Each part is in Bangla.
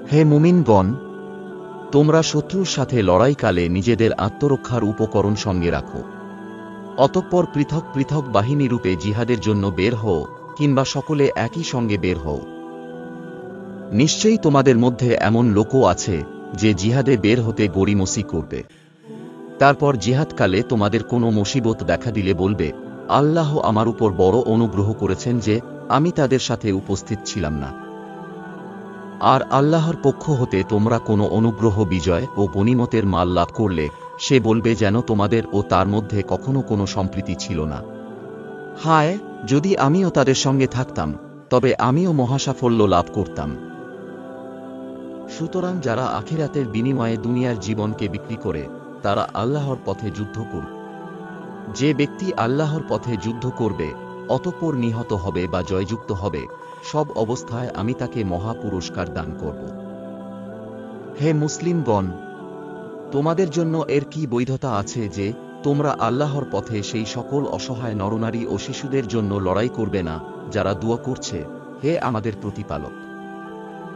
হে মুমিনগণ, তোমরা শত্রুর সাথে লড়াইকালে নিজেদের আত্মরক্ষার উপকরণ সঙ্গে রাখো। অতঃপর পৃথক পৃথক বাহিনীরূপে জিহাদের জন্য বের হও, কিংবা সকলে একই সঙ্গে বের হও। নিশ্চয়ই তোমাদের মধ্যে এমন লোকও আছে যে জিহাদে বের হতে গড়িমসি করবে। তারপর জিহাদকালে তোমাদের কোনো মুসিবত দেখা দিলে বলবে, আল্লাহ আমার উপর বড় অনুগ্রহ করেছেন যে আমি তাদের সাথে উপস্থিত ছিলাম না। আর আল্লাহর পক্ষ হতে তোমরা কোনো অনুগ্রহ, বিজয় ও গনিমতের মাল লাভ করলে সে বলবে যেন তোমাদের ও তার মধ্যে কখনো কোনো সম্প্রীতি ছিল না। হায়, যদি আমিও তাদের সঙ্গে থাকতাম, তবে আমিও মহাসাফল্য লাভ করতাম। সুতরাং যারা আখিরাতের বিনিময়ে দুনিয়ার জীবনকে বিক্রি করে, তারা আল্লাহর পথে যুদ্ধ করুক। যে ব্যক্তি আল্লাহর পথে যুদ্ধ করবে, অতঃপর নিহত হবে বা জয়যুক্ত হবে, সব অবস্থায় আমি তাকে মহা পুরস্কার দান করব। হে মুসলিমগণ, তোমাদের জন্য এর কি বৈধতা আছে যে তোমরা আল্লাহর পথে সেই সকল অসহায় নরনারী ও শিশুদের জন্য লড়াই করবে না, যারা দোয়া করছে, হে আমাদের প্রতিপালক,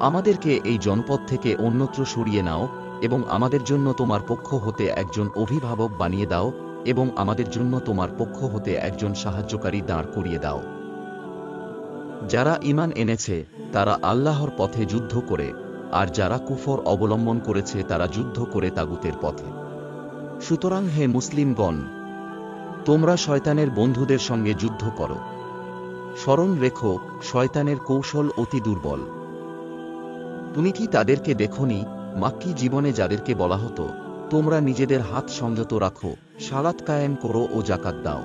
আমাদেরকে এই জনপদ থেকে অন্যত্র সরিয়ে নাও, এবং আমাদের জন্য তোমার পক্ষ হতে একজন অভিভাবক বানিয়ে দাও, এবং আমাদের জন্য তোমার পক্ষ হতে একজন সাহায্যকারী দাঁড় করিয়ে দাও। যারা ঈমান এনেছে তারা আল্লাহর পথে যুদ্ধ করে, আর যারা কুফর অবলম্বন করেছে তারা যুদ্ধ করে তাগুতের পথে। সুতরাং হে মুসলিমগণ, তোমরা শয়তানের বন্ধুদের সঙ্গে যুদ্ধ করো। স্মরণ রেখো, শয়তানের কৌশল অতি দুর্বল। তুমি কি তাদেরকে দেখোনি, মাক্কি জীবনে যাদেরকে বলা হতো, তোমরা নিজেদের হাত সংযত রাখো, সালাত কায়েম করো ও যাকাত দাও।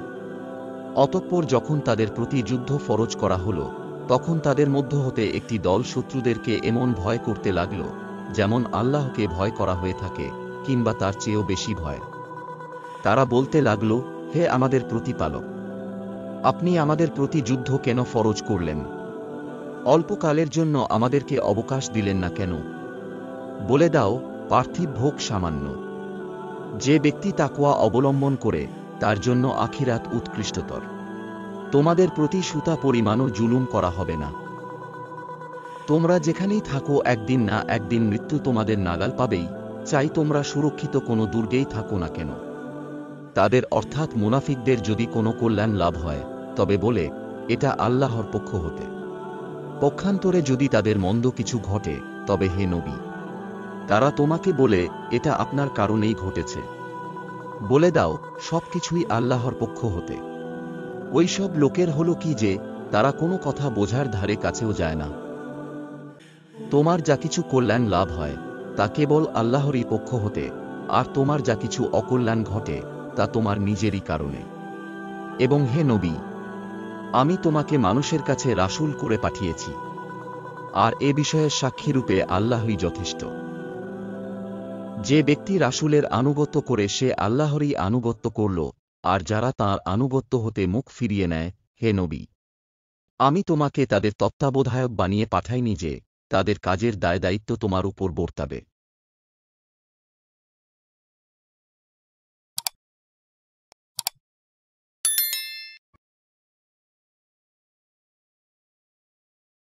অতঃপর যখন তাদের প্রতি যুদ্ধ ফরজ করা হলো, তখন তাদের মধ্য হতে একটি দল শত্রুদেরকে এমন ভয় করতে লাগল, যেমন আল্লাহকে ভয় করা হয়ে থাকে, কিংবা তার চেয়েও বেশি ভয়। তারা বলতে লাগল, হে আমাদের প্রতিপালক, আপনি আমাদের প্রতি যুদ্ধ কেন ফরজ করলেন? অল্পকালের জন্য আমাদেরকে অবকাশ দিলেন না কেন? বলে দাও, পার্থিব ভোগ সামান্য। যে ব্যক্তি তাকওয়া অবলম্বন করে, তার জন্য আখিরাত উৎকৃষ্টতর। তোমাদের প্রতি সুতা পরিমাণও জুলুম করা হবে না। তোমরা যেখানেই থাকো, একদিন না একদিন মৃত্যু তোমাদের নাগাল পাবেই, চাই তোমরা সুরক্ষিত কোনো দুর্গেই থাকো না কেন। তাদের অর্থাৎ মুনাফিকদের যদি কোনো কল্যাণ লাভ হয়, তবে বলে, এটা আল্লাহর পক্ষ হতে। পক্ষান্তরে যদি তাদের মন্দ কিছু ঘটে, তবে হে নবী, তারা তোমাকে বলে, এটা আপনার কারণেই ঘটেছে। বলে দাও, সবকিছুই আল্লাহর পক্ষ হতে। ওইসব লোকের হলো কি যে, তারা কোনো কথা বোঝার ধারে কাছেও যায় না। তোমার যা কিছু কল্যাণ লাভ হয়, তা কেবল আল্লাহরই পক্ষ হতে, আর তোমার যা কিছু অকল্যাণ ঘটে, তা তোমার নিজেরই কারণে। এবং হে নবী, আমি তোমাকে মানুষের কাছে রাসূল করে পাঠিয়েছি, আর এ বিষয়ে সাক্ষীরূপে আল্লাহই যথেষ্ট। যে ব্যক্তি রাসূলের আনুগত্য করে সে আল্লাহরই আনুগত্য করল, আর যারা তাঁর আনুগত্য হতে মুখ ফিরিয়ে নেয়, হে নবী, আমি তোমাকে তাদের তত্ত্বাবধায়ক বানিয়ে পাঠাইনি যে তাদের কাজের দায় দায়িত্ব তোমার উপর বর্তাবে।